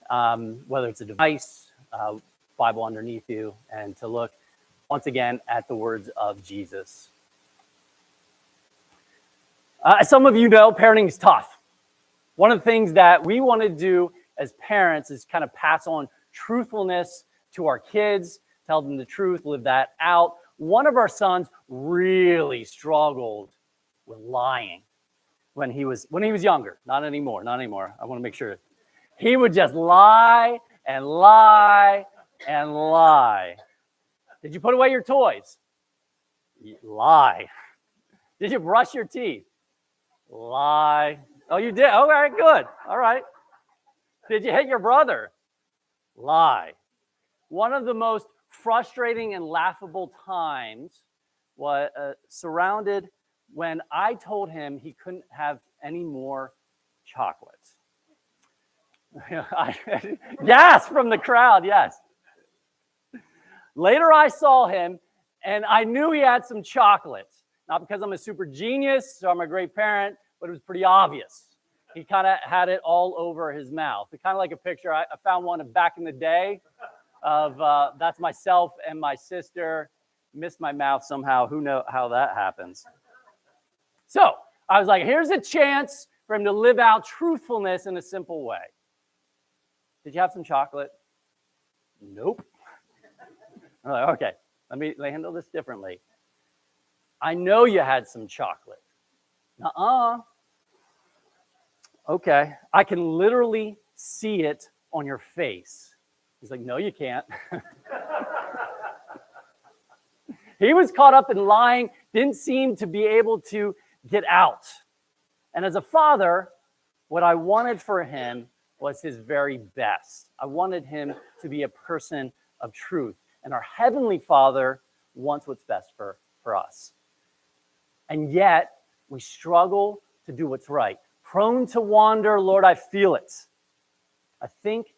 whether it's a device, Bible underneath you, and to look once again at the words of Jesus. As some of you know, parenting is tough. One of the things that we want to do as parents is kind of pass on truthfulness to our kids, tell them the truth, live that out. One of our sons really struggled with lying when he was younger. Not anymore. I want to make sure. He would just lie and lie and lie. Did you put away your toys? Lie. Did you brush your teeth? Lie. Oh, you did? All right, good. All right. Did you hit your brother? Lie. One of the most frustrating and laughable times was surrounded when I told him he couldn't have any more chocolates. Yes, from the crowd, yes. Later I saw him, and I knew he had some chocolates. Not because I'm a super genius, so I'm a great parent, but it was pretty obvious. He kind of had it all over his mouth. It's kind of like a picture. I found one of back in the day of that's myself and my sister. Missed my mouth somehow. Who knows how that happens? So I was like, here's a chance for him to live out truthfulness in a simple way. Did you have some chocolate? Nope. I'm like, okay, let me handle this differently. I know you had some chocolate. Okay, I can literally see it on your face. He's like, no, you can't. He was caught up in lying, didn't seem to be able to get out. And as a father, what I wanted for him was his very best. I wanted him to be a person of truth. And our Heavenly Father wants what's best for us. And yet, we struggle to do what's right. Prone to wander, Lord, I feel it. I think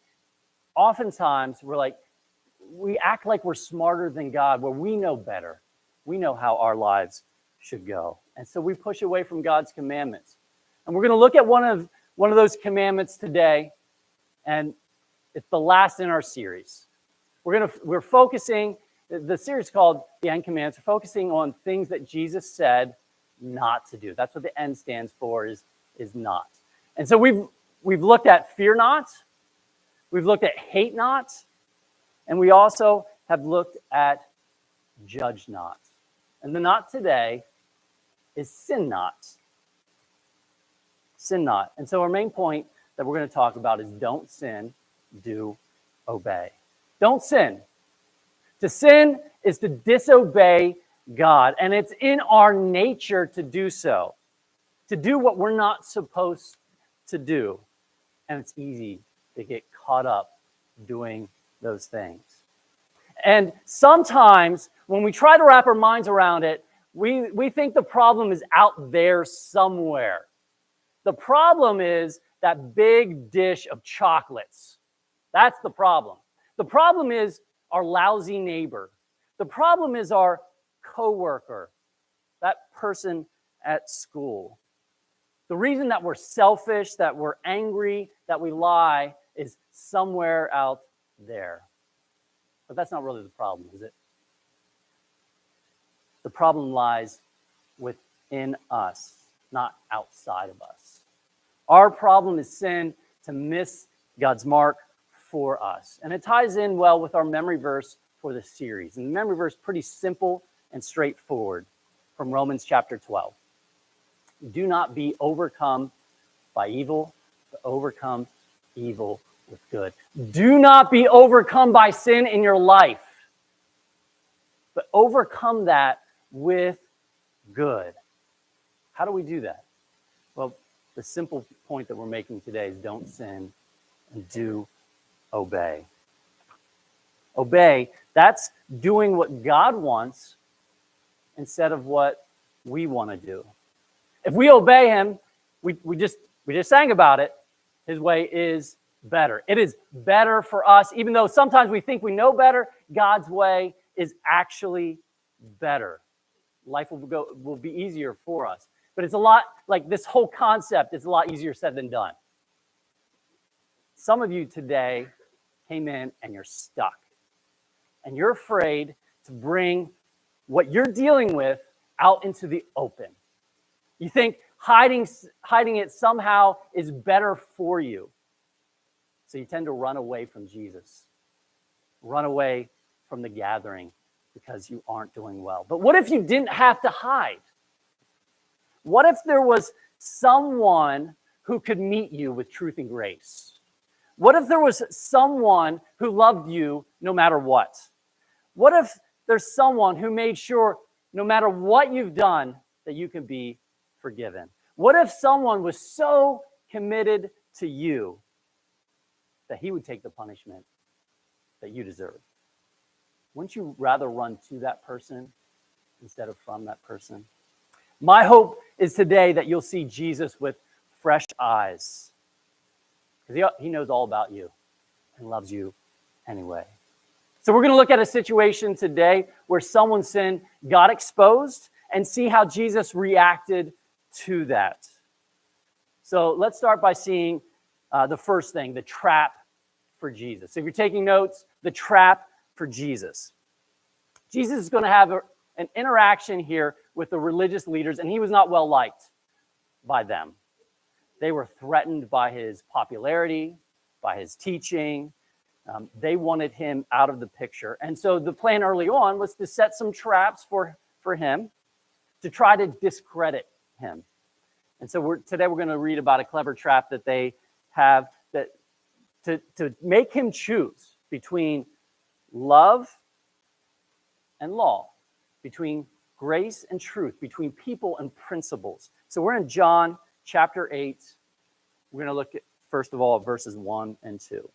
oftentimes we act like we're smarter than God, where we know better. We know how our lives should go. And so we push away from God's commandments. And we're going to look at one of those commandments today, and it's the last in our series. We're focusing, the series called The End Commandments, we're focusing on things that Jesus said not to do. That's what the N stands for, is not. And so we've looked at fear not, we've looked at hate not, and we also have looked at judge not. And the not today is sin not. Sin not. And so our main point that we're going to talk about is don't sin, do obey. Don't sin. To sin is to disobey God, and it's in our nature to do so, to do what we're not supposed to do. And it's easy to get caught up doing those things. And sometimes when we try to wrap our minds around it, we think the problem is out there somewhere. The problem is that big dish of chocolates. That's the problem. The problem is our lousy neighbor. The problem is our coworker, that person at school. The reason that we're selfish, that we're angry, that we lie is somewhere out there. But that's not really the problem, is it? The problem lies within us, not outside of us. Our problem is sin, to miss God's mark for us. And it ties in well with our memory verse for the series. And the memory verse is pretty simple and straightforward from Romans chapter 12. Do not be overcome by evil, but overcome evil with good. Do not be overcome by sin in your life, but overcome that with good. How do we do that? Well, the simple point that we're making today is don't sin and do obey. Obey, that's doing what God wants instead of what we want to do. If we obey him, we just sang about it, his way is better. It is better for us, even though sometimes we think we know better, God's way is actually better. Life will be easier for us. But it's a lot, like this whole concept is a lot easier said than done. Some of you today came in and you're stuck. And you're afraid to bring what you're dealing with out into the open. You think hiding it somehow is better for you. So you tend to run away from Jesus. Run away from the gathering because you aren't doing well. But what if you didn't have to hide? What if there was someone who could meet you with truth and grace? What if there was someone who loved you no matter what? What if there's someone who made sure no matter what you've done that you can be forgiven? What if someone was so committed to you that he would take the punishment that you deserve? Wouldn't you rather run to that person instead of from that person? My hope is today that you'll see Jesus with fresh eyes, because he knows all about you and loves you anyway. So we're going to look at a situation today where someone's sin got exposed and see how Jesus reacted to that. So let's start by seeing the first thing, the trap for Jesus. So if you're taking notes, the trap for Jesus. Jesus is going to have an interaction here with the religious leaders, and he was not well liked by them. They were threatened by his popularity, by his teaching. They wanted him out of the picture. And so the plan early on was to set some traps for him to try to discredit him. And so today we're going to read about a clever trap that they have that to make him choose between love and law, between grace and truth, between people and principles. So we're in John chapter 8. We're going to look at, first of all, verses 1 and 2.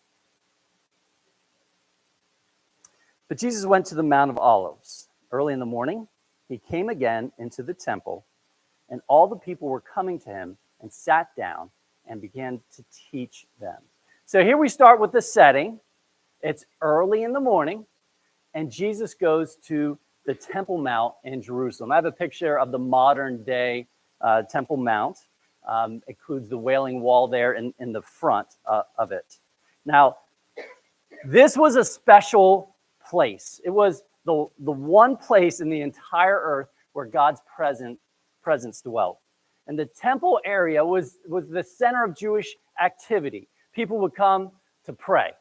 But Jesus went to the Mount of Olives. Early in the morning, he came again into the temple, and all the people were coming to him and sat down and began to teach them. So here we start with the setting. It's early in the morning, and Jesus goes to the Temple Mount in Jerusalem. I have a picture of the modern day Temple Mount. Includes the Wailing Wall there in the front of it. Now, this was a special place. It was the one place in the entire earth where God's presence dwelt. And the temple area was the center of Jewish activity. People would come to pray.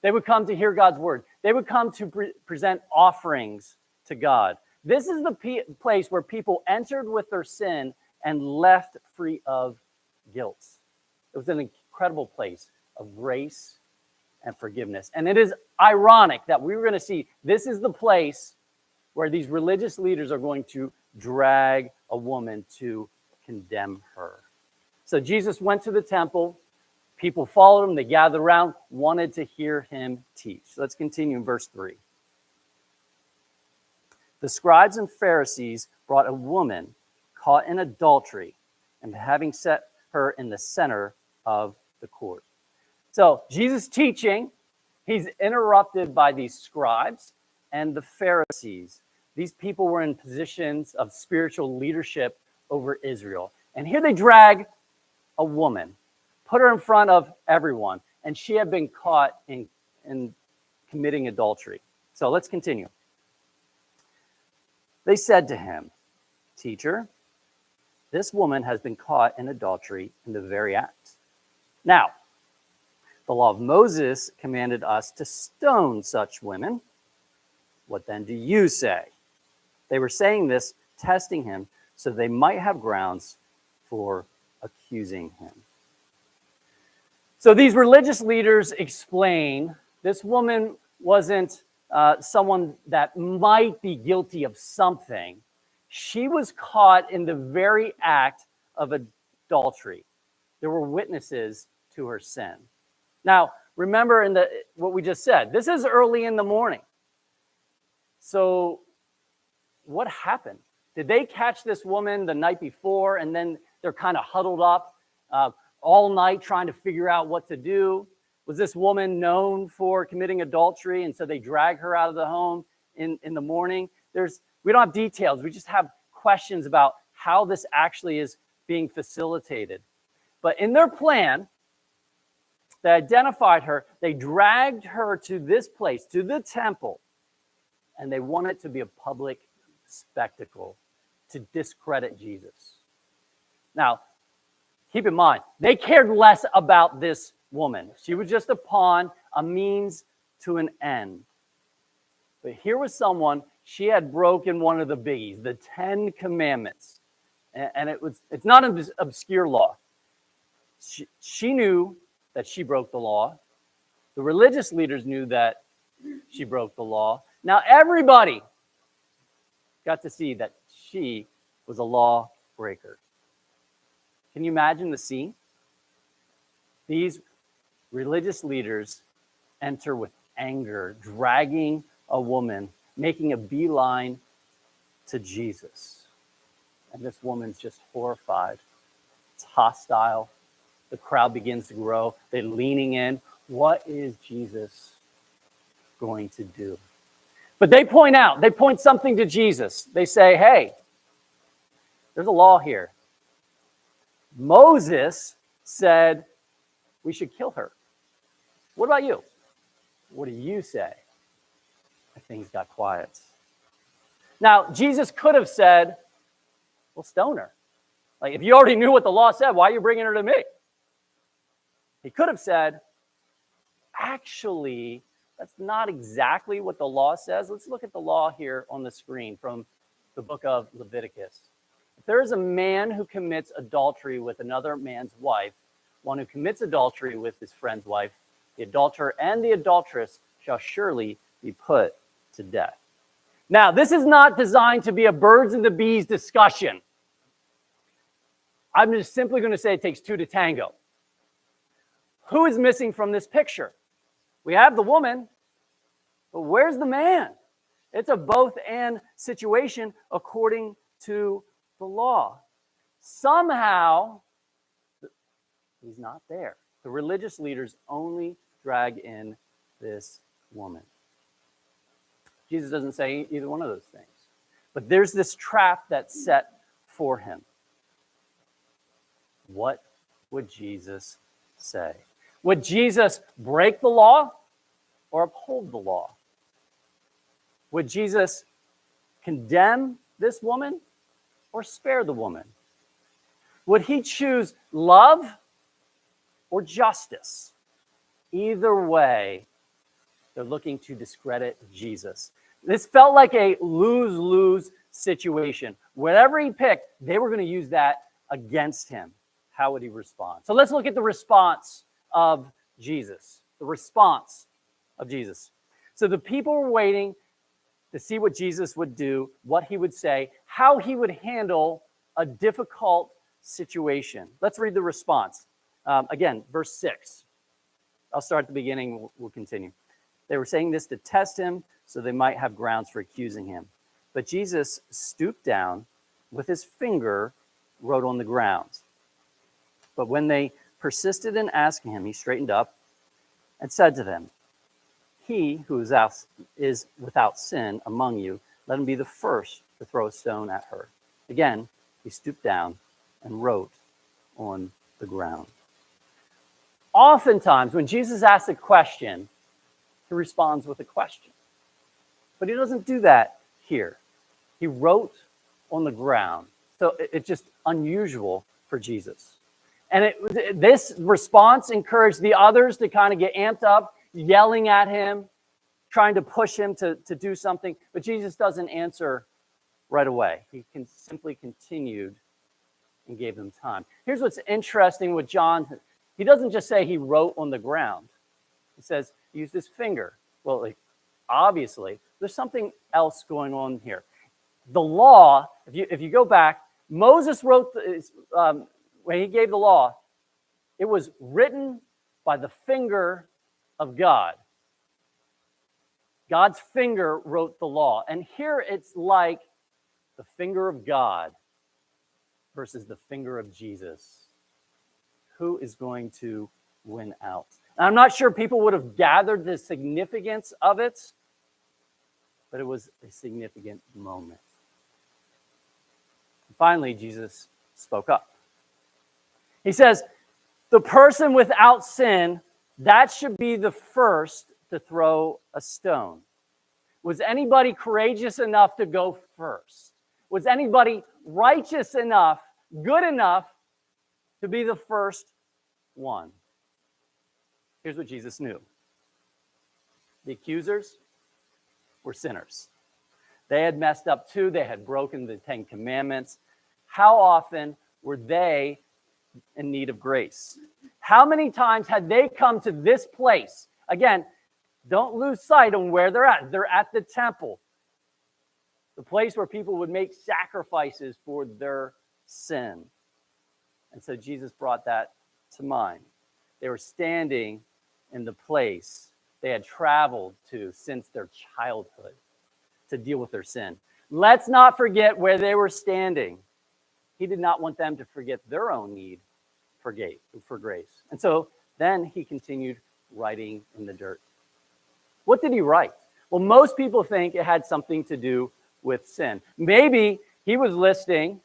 They would come to hear God's word. They would come to present offerings to God. This is the place where people entered with their sin and left free of guilt. It was an incredible place of grace and forgiveness. And it is ironic that we were going to see this is the place where these religious leaders are going to drag a woman to condemn her. So Jesus went to the temple. People followed him. They gathered around, wanted to hear him teach. So let's continue in verse 3. The scribes and Pharisees brought a woman caught in adultery, and having set her in the center of the court. So Jesus teaching, he's interrupted by these scribes and the Pharisees. These people were in positions of spiritual leadership over Israel. And here they drag a woman, put her in front of everyone, and she had been caught in committing adultery. So let's continue. They said to him, "Teacher, this woman has been caught in adultery in the very act. Now, the law of Moses commanded us to stone such women. What then do you say?" They were saying this, testing him, so they might have grounds for accusing him. So these religious leaders explain this woman wasn't someone that might be guilty of something. She was caught in the very act of adultery. There were witnesses to her sin. Now, remember what we just said. This is early in the morning. So what happened? Did they catch this woman the night before and then they're kind of huddled up all night trying to figure out what to do? Was this woman known for committing adultery and so they drag her out of the home in the morning? We don't have details. We just have questions about how this actually is being facilitated. But in their plan, They identified her. They dragged her to this place, to the temple, and they want it to be a public spectacle to discredit Jesus. Now, keep in mind, they cared less about this woman. She was just a pawn, a means to an end. But here was someone, she had broken one of the biggies, the 10 Commandments. And it's not an obscure law. She knew that she broke the law. The religious leaders knew that she broke the law. Now everybody got to see that she was a lawbreaker. Can you imagine the scene? These religious leaders enter with anger, dragging a woman, making a beeline to Jesus. And this woman's just horrified. It's hostile. The crowd begins to grow. They're leaning in. What is Jesus going to do? But they point something to Jesus. They say, hey, there's a law here. Moses said we should kill her. What about you? What do you say? And things got quiet. Now, Jesus could have said, well, stone her. Like, if you already knew what the law said, why are you bringing her to me? He could have said, actually, that's not exactly what the law says. Let's look at the law here on the screen from the book of Leviticus. If there is a man who commits adultery with another man's wife, one who commits adultery with his friend's wife, the adulterer and the adulteress shall surely be put to death. Now, this is not designed to be a birds and the bees discussion. I'm just simply going to say it takes two to tango. Who is missing from this picture? We have the woman, but where's the man? It's a both and situation according to the law. Somehow, he's not there. The religious leaders only drag in this woman. Jesus doesn't say either one of those things. But there's this trap that's set for him. What would Jesus say? Would Jesus break the law or uphold the law? Would Jesus condemn this woman or spare the woman? Would he choose love or justice? Either way, they're looking to discredit Jesus. This felt like a lose-lose situation. Whatever he picked, they were going to use that against him. How would he respond? So let's look at the response of Jesus. The response of Jesus. So the people were waiting to see what Jesus would do, what he would say, how he would handle a difficult situation. Let's read the response. Again, verse 6. I'll start at the beginning. We'll continue. They were saying this to test him so they might have grounds for accusing him. But Jesus stooped down, with his finger wrote on the ground. But when they persisted in asking him, he straightened up and said to them, he who is without sin among you, let him be the first to throw a stone at her. Again, he stooped down and wrote on the ground. Oftentimes, when Jesus asks a question, he responds with a question. But he doesn't do that here. He wrote on the ground. So it's just unusual for Jesus. And this response encouraged the others to kind of get amped up, yelling at him, trying to push him to do something. But Jesus doesn't answer right away. He simply continued and gave them time. Here's what's interesting with John. He doesn't just say he wrote on the ground. He says he used his finger. Well, obviously, there's something else going on here. The law, if you go back, Moses wrote, when he gave the law, it was written by the finger of God. God's finger wrote the law. And here it's like the finger of God versus the finger of Jesus. Who is going to win out? And I'm not sure people would have gathered the significance of it, but it was a significant moment. Finally, Jesus spoke up. He says, the person without sin that should be the first to throw a stone. Was anybody courageous enough to go first? Was anybody righteous enough, good enough to be the first one? Here's what Jesus knew. The accusers were sinners. They had messed up too. They had broken the 10 Commandments. How often were they in need of grace? How many times had they come to this place? Again, don't lose sight on where they're at. They're at the temple, the place where people would make sacrifices for their sin. And so Jesus brought that to mind. They were standing in the place they had traveled to since their childhood to deal with their sin. Let's not forget where they were standing. He did not want them to forget their own need for grace. And so then he continued writing in the dirt. What did he write? Well, most people think it had something to do with sin. Maybe he was listing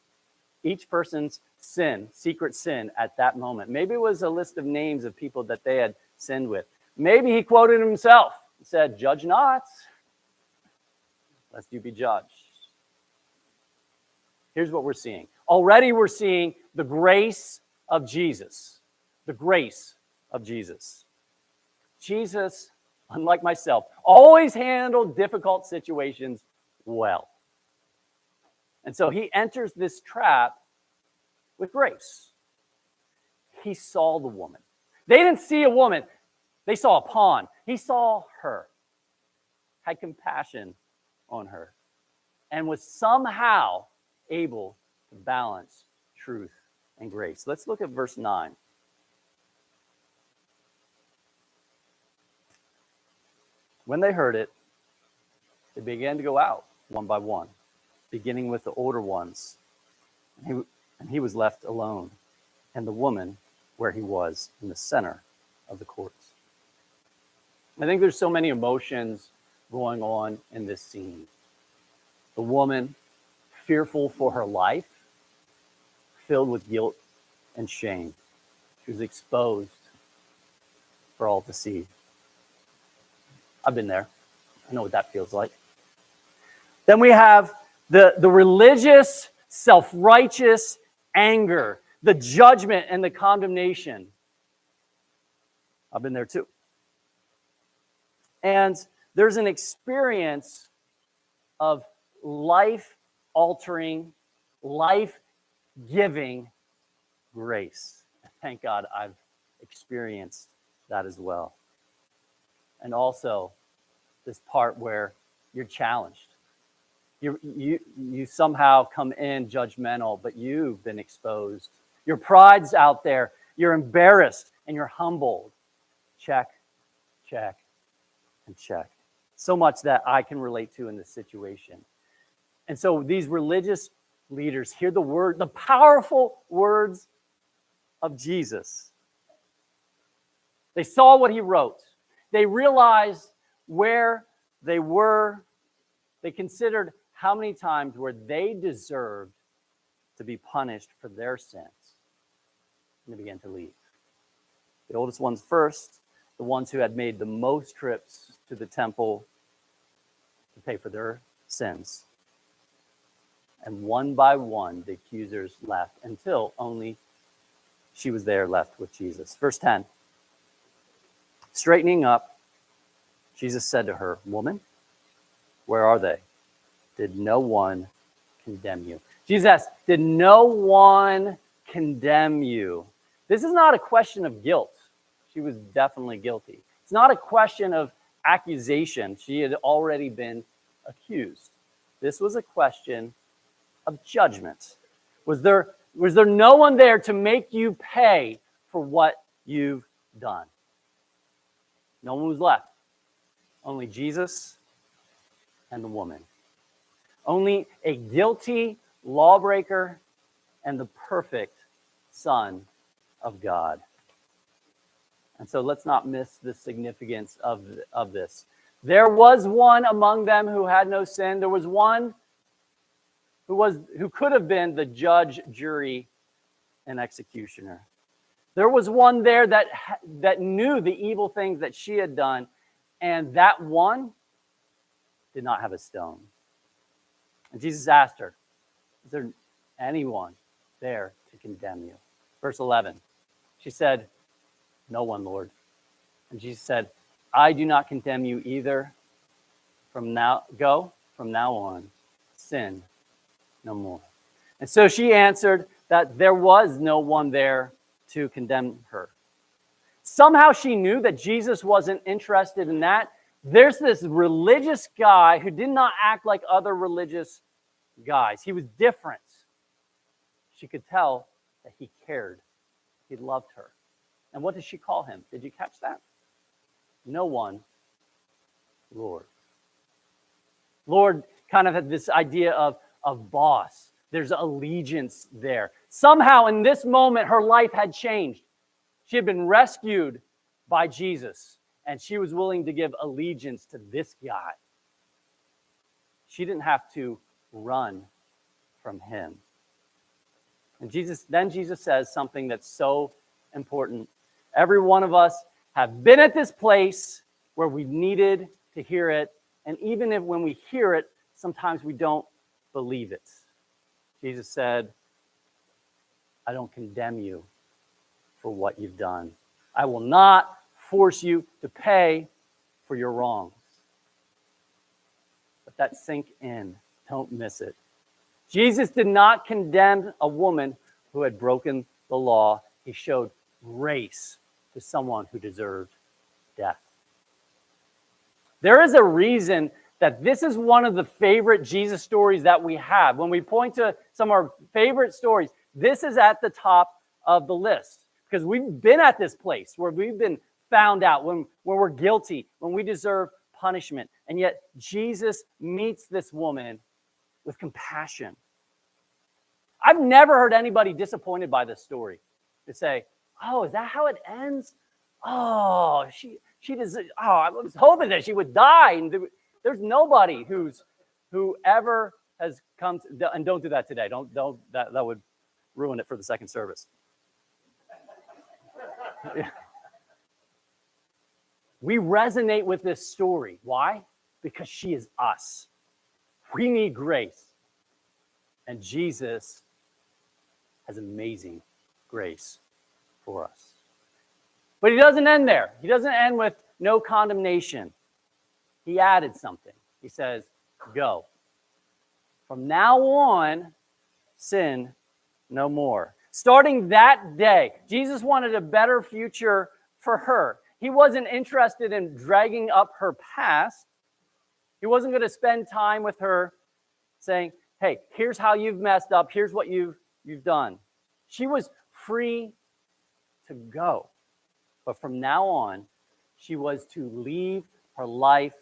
each person's sin, secret sin at that moment. Maybe it was a list of names of people that they had sinned with. Maybe he quoted himself and said, "Judge not, lest you be judged." Here's what we're seeing. Already we're seeing the grace of Jesus. The grace of Jesus. Jesus, unlike myself, always handled difficult situations well. And so he enters this trap with grace. He saw the woman. They didn't see a woman. They saw a pawn. He saw her, had compassion on her, and was somehow able to balance truth and grace. Let's look at verse 9. When they heard it, they began to go out one by one, beginning with the older ones. And he was left alone, and the woman where he was in the center of the courts. I think there's so many emotions going on in this scene. The woman, fearful for her life, filled with guilt and shame. She was exposed for all to see. I've been there. I know what that feels like. Then we have the religious, self-righteous anger, the judgment and the condemnation. I've been there too. And there's an experience of life-altering, life-giving grace. Thank God I've experienced that as well. And also this part where you're challenged. You somehow come in judgmental, but you've been exposed. Your pride's out there. You're embarrassed and you're humbled. Check, check, and check. So much that I can relate to in this situation. And so these religious leaders hear the powerful words of Jesus. They saw what he wrote. They realized where they were. They considered how many times where they deserved to be punished for their sins. And they began to leave. The oldest ones first, the ones who had made the most trips to the temple to pay for their sins. And one by one, the accusers left until only she was there left with Jesus. Verse 10. Straightening up, Jesus said to her, "Woman, where are they? Did no one condemn you?" Jesus asked, did no one condemn you? This is not a question of guilt. She was definitely guilty. It's not a question of accusation. She had already been accused. This was a question of judgment. Was there no one there to make you pay for what you've done? No one was left. Only Jesus and the woman. Only a guilty lawbreaker and the perfect Son of God. And so let's not miss the significance of this. There was one among them who had no sin. There was one who could have been the judge, jury, and executioner. There was one there that knew the evil things that she had done, and that one did not have a stone. And Jesus asked her, is there anyone there to condemn you? Verse 11, she said, no one, Lord. And Jesus said, I do not condemn you either. From now on, sin no more. And so she answered that there was no one there to condemn her. Somehow she knew that Jesus wasn't interested in that. There's this religious guy who did not act like other religious guys. He was different. She could tell that he cared. He loved her. And what did she call him? Did you catch that? No one, Lord. Lord kind of had this idea of boss. There's allegiance there. Somehow in this moment, her life had changed. She had been rescued by Jesus, and she was willing to give allegiance to this guy. She didn't have to run from him. And Jesus says something that's so important. Every one of us have been at this place where we needed to hear it, and even if when we hear it, sometimes we don't believe it. Jesus said, I don't condemn you for what you've done. I will not force you to pay for your wrongs. Let that sink in. Don't miss it. Jesus did not condemn a woman who had broken the law. He showed grace to someone who deserved death. There is a reason that this is one of the favorite Jesus stories that we have. When we point to some of our favorite stories, this is at the top of the list because we've been at this place where we've been found out, when we're guilty, when we deserve punishment. And yet Jesus meets this woman with compassion. I've never heard anybody disappointed by this story to say, oh, is that how it ends? Oh, she does. Oh, I was hoping that she would die. And there's nobody who ever has come to, and don't do that today. Don't that would ruin it for the second service. We resonate with this story. Why? Because she is us. We need grace. And Jesus has amazing grace for us. But he doesn't end there. He doesn't end with no condemnation. He added something. He says, go. From now on, sin no more. Starting that day, Jesus wanted a better future for her. He wasn't interested in dragging up her past. He wasn't going to spend time with her saying, hey, here's how you've messed up. Here's what you've done. She was free to go. But from now on, she was to leave her life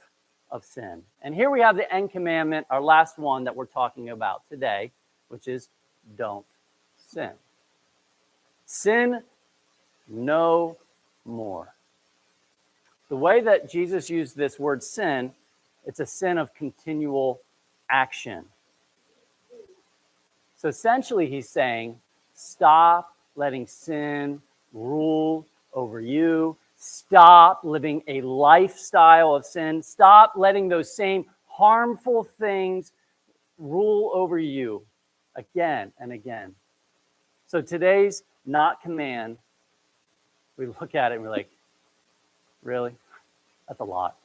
of sin. And here we have the end commandment, our last one that we're talking about today, which is don't sin. Sin no more. The way that Jesus used this word sin, it's a sin of continual action. So essentially he's saying, stop letting sin rule over you. Stop living a lifestyle of sin. Stop letting those same harmful things rule over you again and again. So today's not command, we look at it and we're like, really? That's a lot.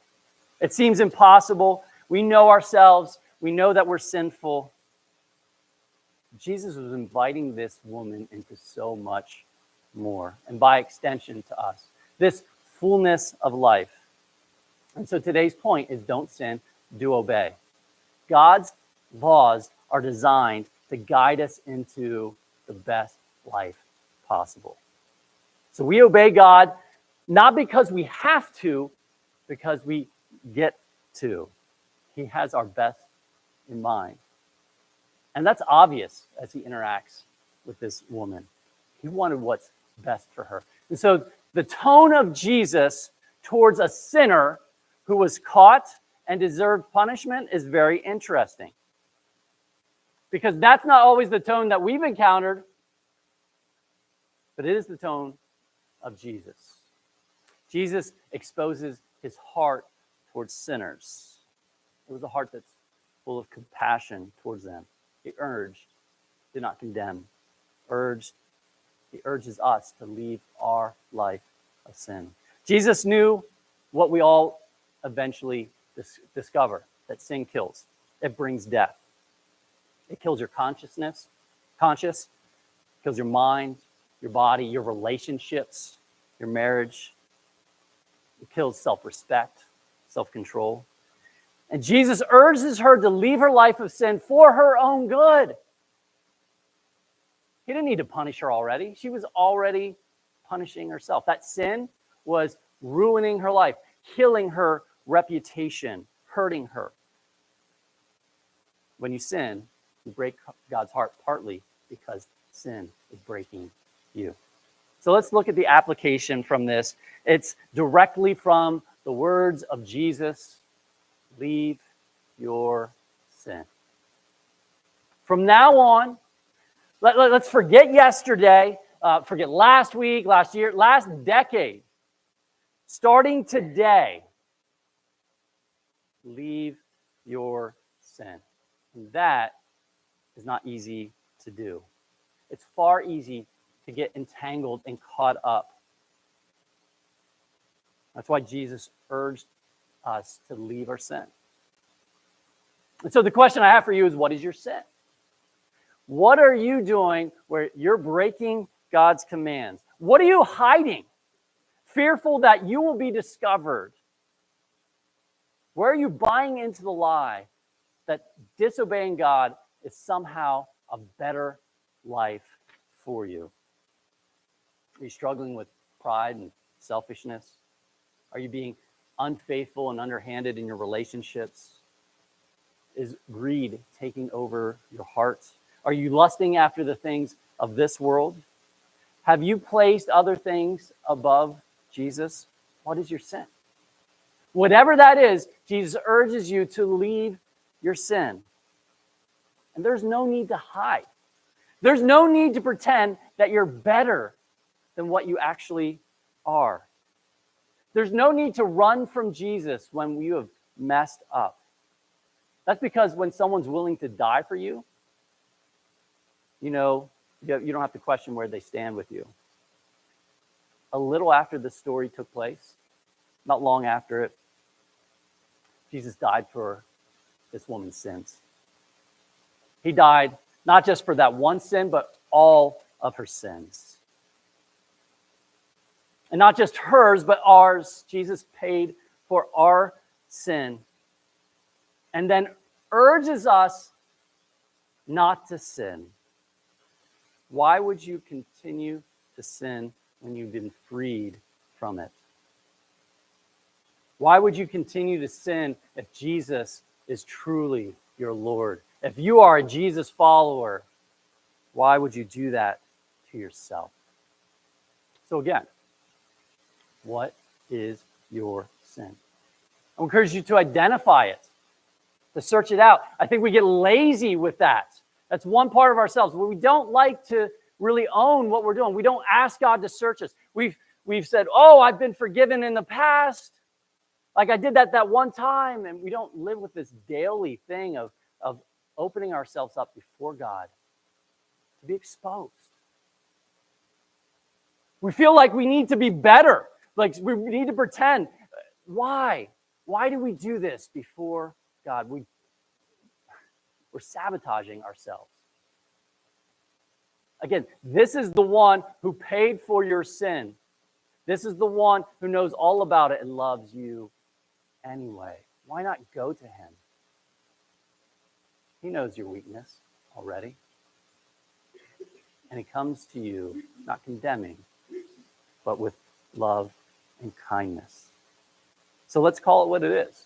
It seems impossible. We know ourselves. We know that we're sinful. Jesus was inviting this woman into so much more, and by extension to us, this fullness of life. And so today's point is don't sin, do obey. God's laws are designed to guide us into the best life possible. So we obey God, not because we have to, because we get to. He has our best in mind. And that's obvious as he interacts with this woman. He wanted what's best for her. And so the tone of Jesus towards a sinner who was caught and deserved punishment is very interesting. Because that's not always the tone that we've encountered, but it is the tone of Jesus. Jesus exposes his heart towards sinners. It was a heart that's full of compassion towards them. He urged, did not condemn. He urges us to leave our life of sin. Jesus knew what we all eventually discover, that sin kills. It brings death. It kills your conscious, kills your mind, your body, your relationships, your marriage. It kills self-respect, self-control. And Jesus urges her to leave her life of sin for her own good. He didn't need to punish her already. She was already punishing herself. That sin was ruining her life, killing her reputation, hurting her. When you sin, you break God's heart partly because sin is breaking you. So let's look at the application from this. It's directly from the words of Jesus, leave your sin. From now on, let's forget yesterday, forget last week, last year, last decade. Starting today, leave your sin. And that is not easy to do. It's far easy to get entangled and caught up. That's why Jesus urged us to leave our sin. And so the question I have for you is, what is your sin? What are you doing where you're breaking God's commands? What are you hiding? Fearful that you will be discovered? Where are you buying into the lie that disobeying God is somehow a better life for you? Are you struggling with pride and selfishness? Are you being unfaithful and underhanded in your relationships? Is greed taking over your heart? Are you lusting after the things of this world? Have you placed other things above Jesus? What is your sin? Whatever that is, Jesus urges you to leave your sin. And there's no need to hide. There's no need to pretend that you're better than what you actually are. There's no need to run from Jesus when you have messed up. That's because when someone's willing to die for you, you don't have to question where they stand with you. A little after the story took place, not long after it, Jesus died for this woman's sins. He died not just for that one sin, but all of her sins. And not just hers, but ours. Jesus paid for our sin and then urges us not to sin. Why would you continue to sin when you've been freed from it? Why would you continue to sin if Jesus is truly your Lord? If you are a Jesus follower, why would you do that to yourself? So again, what is your sin? I encourage you to identify it, to search it out. I think we get lazy with that. That's one part of ourselves where we don't like to really own what we're doing. We don't ask God to search us. We've said, oh, I've been forgiven in the past. Like I did that one time. And we don't live with this daily thing of opening ourselves up before God to be exposed. We feel like we need to be better. Like we need to pretend. Why? Why do we do this before God? We're sabotaging ourselves. Again, this is the one who paid for your sin. This is the one who knows all about it and loves you anyway. Why not go to him? He knows your weakness already. And he comes to you, not condemning, but with love and kindness. So let's call it what it is.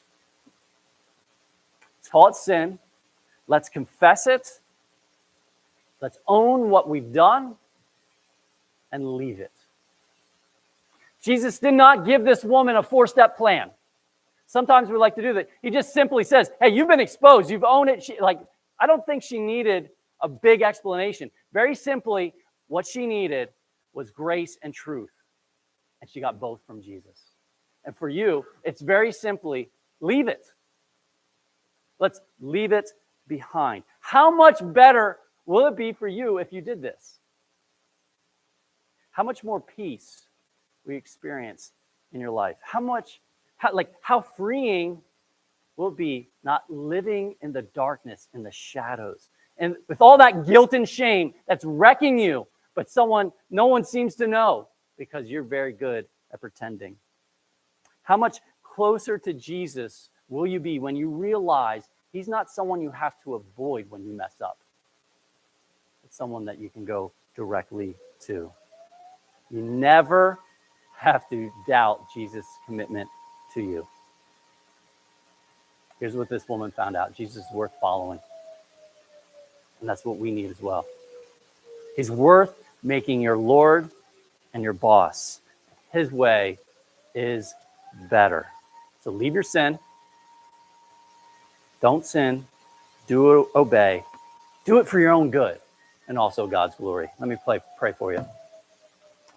Let's call it sin. Let's confess it. Let's own what we've done and leave it. Jesus did not give this woman a 4-step plan. Sometimes we like to do that. He just simply says, hey, you've been exposed. You've owned it. I don't think she needed a big explanation. Very simply, what she needed was grace and truth. And she got both from Jesus. And for you, it's very simply, leave it. Let's leave it behind. How much better will it be for you if you did this? How much more peace will you experience in your life? How freeing will it be not living in the darkness, in the shadows, and with all that guilt and shame that's wrecking you, but no one seems to know because you're very good at pretending. How much closer to Jesus will you be when you realize he's not someone you have to avoid when you mess up? It's someone that you can go directly to. You never have to doubt Jesus' commitment to you. Here's what this woman found out. Jesus is worth following. And that's what we need as well. He's worth making your Lord and your boss. His way is better. So leave your sin. Don't sin. Do obey. Do it for your own good and also God's glory. Let me pray for you.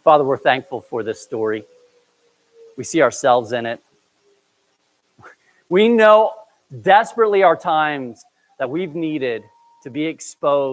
Father, we're thankful for this story. We see ourselves in it. We know desperately our times that we've needed to be exposed